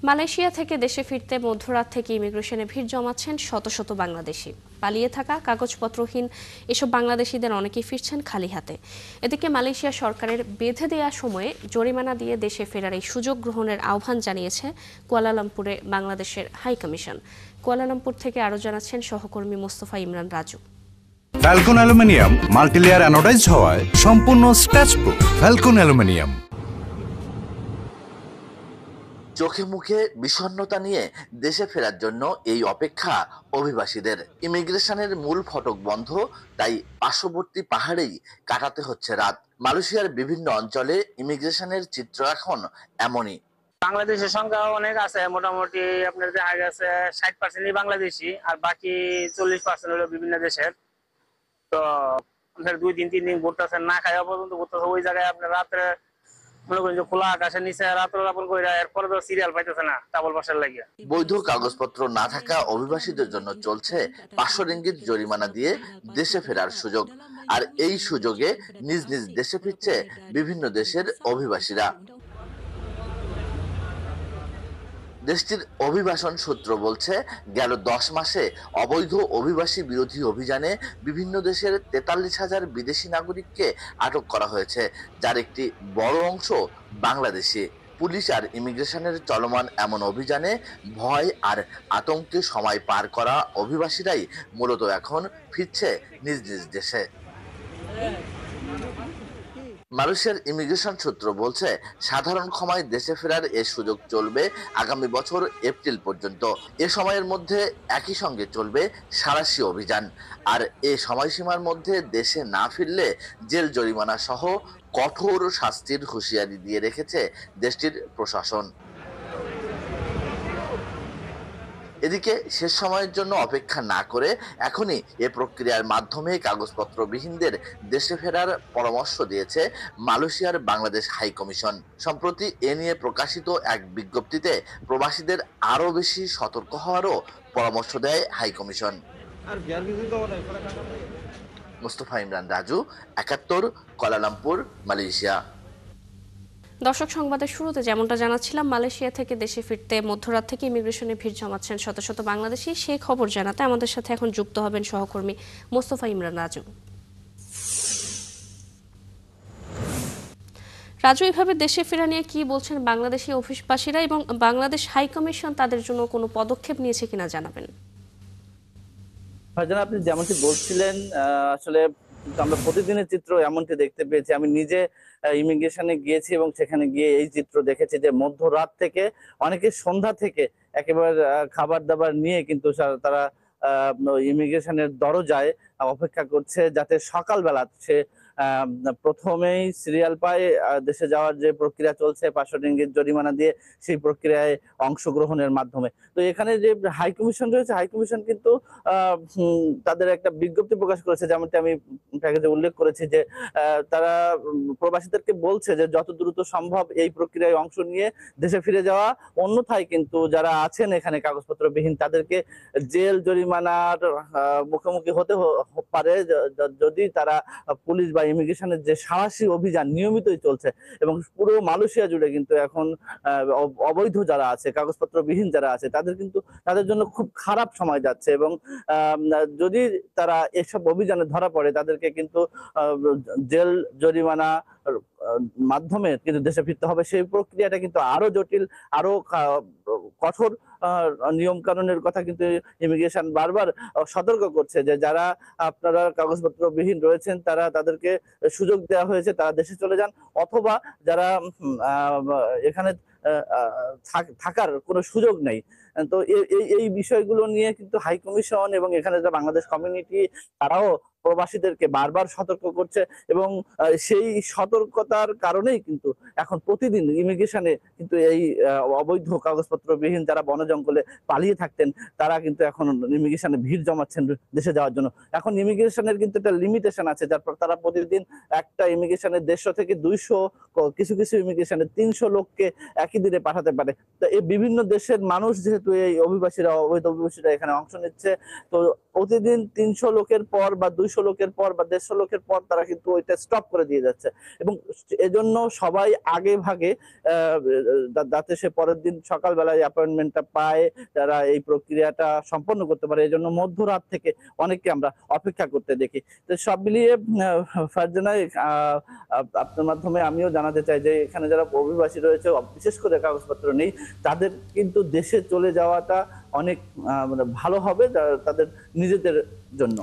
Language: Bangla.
মালয়েশিয়া থেকে দেশে ফিরতে মধ্যরাত থেকে ইমিগ্রেশনে ভিড় জমাচ্ছেন শত শত বাংলাদেশি। পালিয়ে থাকা কাগজপত্রহীন এসব বাংলাদেশিদের অনেকেই ফিরছেন খালি হাতে। এদিকে মালয়েশিয়া সরকারের বেঁধে দেওয়া সময়ে জরিমানা দিয়ে দেশে ফেরার এই সুযোগ গ্রহণের আহ্বান জানিয়েছে কুয়ালালামপুরে বাংলাদেশের হাই কমিশন। কুয়ালালামপুর থেকে আরও জানাচ্ছেন সহকর্মী Mostafa Imran Raju. Falcon aluminium multilayer anodised হওয়ায় সম্পূর্ণ স্ক্র্যাচ প্রুফ। Falcon aluminium. চোখে মুখে বিষণ্ণতা নিয়ে দেশে ফেরার জন্য এই অপেক্ষা অভিবাসীদের। ইমিগ্রেশনের মূল ফটক বন্ধ, তাই পার্শ্ববর্তী পাহাড়েই কাটাতে হচ্ছে রাত। মালয়েশিয়ার বিভিন্ন অঞ্চলে ইমিগ্রেশনের চিত্র এখন এমনই। বাংলাদেশের সংখ্যা অনেক আছে, মোটামুটি আপনার দেখা গেছে 60% বাংলাদেশি, আর বাকি 40% হলো বিভিন্ন দেশের। তো আপনার 2-3 দিন ঘুরতেছেন, না খাওয়া পর্যন্ত ঘুরতেছে। ওই জায়গায় আপনার রাত্রে মনে করেন যে খোলা আকাশের নিচে রাত্র যাপন করে, এরপরে তো সিরিয়াল পাইতেছে না ডাবল বাসার লাগিয়া। বৈধ কাগজপত্র না থাকা অভিবাসীদের জন্য চলছে 500 রিঙ্গিত জরিমানা দিয়ে দেশে ফেরার সুযোগ। আর এই সুযোগে নিজ নিজ দেশে ফিরছে বিভিন্ন দেশের অভিবাসীরা। দেশটির অভিবাসন সূত্র বলছে, গেল 10 মাসে অবৈধ অভিবাসী বিরোধী অভিযানে বিভিন্ন দেশের 43,000 বিদেশি নাগরিককে আটক করা হয়েছে, যার একটি বড় অংশ বাংলাদেশি। পুলিশ আর ইমিগ্রেশনের চলমান এমন অভিযানে ভয় আর আতঙ্কে সময় পার করা অভিবাসীরাই মূলত এখন ফিরছে নিজ নিজ দেশে। মালয়েশিয়ার ইমিগ্রেশন সূত্র বলছে, সাধারণ ক্ষমায় দেশে ফেরার এ সুযোগ চলবে আগামী বছর এপ্রিল পর্যন্ত। এ সময়ের মধ্যে একই সঙ্গে চলবে সাঁড়াশি অভিযান। আর এ সময়সীমার মধ্যে দেশে না ফিরলে জেল জরিমানা সহ কঠোর শাস্তির হুঁশিয়ারি দিয়ে রেখেছে দেশটির প্রশাসন। এদিকে শেষ সময়ের জন্য অপেক্ষা না করে এখনই এ প্রক্রিয়ার মাধ্যমে কাগজপত্রবিহীনদের দেশে ফেরার পরামর্শ দিয়েছে মালয়েশিয়ার বাংলাদেশ হাই কমিশন। সম্প্রতি এ নিয়ে প্রকাশিত এক বিজ্ঞপ্তিতে প্রবাসীদের আরও বেশি সতর্ক হওয়ারও পরামর্শ দেয় high commission. Mostafa Imran Raju, 71, Kuala Lumpur, Malaysia. দর্শক, সংবাদের শুরুতে যেমনটা জানাচ্ছিলাম, মালয়েশিয়া থেকে দেশে ফিরতে মধ্যরাত থেকে ইমিগ্রেশনে ভিড় জমাচ্ছেন শত শত বাংলাদেশি। সেই খবর জানাতে আমাদের সাথে এখন যুক্ত হবেন সহকর্মী মোস্তফা ইমরান রাজু। রাজু, এভাবে দেশে ফেরা নিয়ে কি বলছেন বাংলাদেশি অভিবাসীরা, এবং বাংলাদেশ হাই কমিশন তাদের জন্য কোনো পদক্ষেপ নিয়েছে কিনা জানাবেন। ভাইজান, আপনি যেমনটি বলছিলেন, আসলে আমরা প্রতিদিনের চিত্র এমনটি দেখতে পেয়েছি। আমি নিজে ইমিগ্রেশনে গিয়েছি এবং সেখানে গিয়ে এই চিত্র দেখেছি যে মধ্যরাত থেকে অনেকে সন্ধ্যা থেকে একেবারে খাবার দাবার নিয়ে কিন্তু তারা ইমিগ্রেশনের দরজায় অপেক্ষা করছে, যাতে সকালবেলা সে প্রথমেই সিরিয়াল পায়। দেশে যাওয়ার যে প্রক্রিয়া চলছে 500 রিঙ্গিত জরিমানা দিয়ে, সেই প্রক্রিয়ায় অংশগ্রহণের মাধ্যমে। তো এখানে যে হাই কমিশন রয়েছে, হাই কমিশন কিন্তু তাদের একটা বিজ্ঞপ্তি প্রকাশ করেছে, যেমনটি আমি প্যাকেজে উল্লেখ করেছি, যে তারা প্রবাসীদেরকে বলছে যে যত দ্রুত সম্ভব এই প্রক্রিয়ায় অংশ নিয়ে দেশে ফিরে যাওয়া। অন্যথায় কিন্তু যারা আছেন এখানে কাগজপত্রবিহীন, তাদেরকে জেল জরিমানার মুখোমুখি হতে পারে যদি তারা পুলিশ বা ইমিগ্রেশনের যে সাঁড়াশি অভিযান নিয়মিতই চলছে। এবং পুরো মালয়েশিয়া জুড়ে কিন্তু এখন অবৈধ যারা আছে, কাগজপত্রবিহীন যারা আছে, তাদের জন্য খুব খারাপ সময় যাচ্ছে। এবং যদি তারা এসব অভিযানে ধরা পড়ে, তাদেরকে কিন্তু জেল জরিমানা মাধ্যমে কিন্তু দেশে ফিরতে হবে। সেই প্রক্রিয়াটা কিন্তু আরো জটিল, আরো কঠোর নিয়ম কানুনের কথা কিন্তু ইমিগ্রেশন বারবার সতর্ক করছে, যে যারা আপনারা কাগজপত্রবিহীন রয়েছেন তাদেরকে সুযোগ দেওয়া হয়েছে, তারা দেশে চলে যান, অথবা যারা এখানে থাকার কোনো সুযোগ নেই। তো এই বিষয়গুলো নিয়ে কিন্তু হাই কমিশন এবং এখানে যে বাংলাদেশ কমিউনিটি, তারাও প্রবাসীদেরকে বারবার সতর্ক করছে। এবং সেই সতর্কতার কারণেই কিন্তু এখন প্রতিদিন ইমিগ্রেশনে কিন্তু এই অবৈধ কাগজপত্রবিহীন যারা বন জঙ্গলে পালিয়ে থাকতেন, তারা কিন্তু এখন ইমিগ্রেশনে ভিড় জমাচ্ছেন দেশে যাওয়ার জন্য। এখন ইমিগ্রেশনের কিন্তু একটা লিমিটেশন আছে, যার তারা প্রতিদিন একটা ইমিগ্রেশনের 150 থেকে 200, কিছু কিছু ইমিগ্রেশনে 300 লোককে একই দিনে পাঠাতে পারে। তো এই বিভিন্ন দেশের মানুষ যেহেতু এই অভিবাসীরা, অবৈধ অভিবাসীরা এখানে অংশ নিচ্ছে, তো প্রতিদিন 300 লোকের পর বা 200 লোকের পর বা 150 লোকের পর তারা কিন্তু ওইটা স্টপ করে দিয়ে যাচ্ছে, এবং এজন্য সবাই আগে ভাগে যাতে সে পরের দিন সকালবেলায় অ্যাপয়েন্টমেন্টটা পায়, তারা এই প্রক্রিয়াটা সম্পন্ন করতে পারে, এজন্য মধ্যরাত থেকে অনেককে আমরা অপেক্ষা করতে দেখি। তো সব মিলিয়ে ফারজানা, আপনার মাধ্যমে আমিও জানাতে চাই যে এখানে যারা অভিবাসী রয়েছে, বিশেষ করে কাগজপত্র নেই, তাদের কিন্তু দেশে চলে যাওয়াটা অনেক মানে ভালো হবে তাদের নিজেদের জন্য।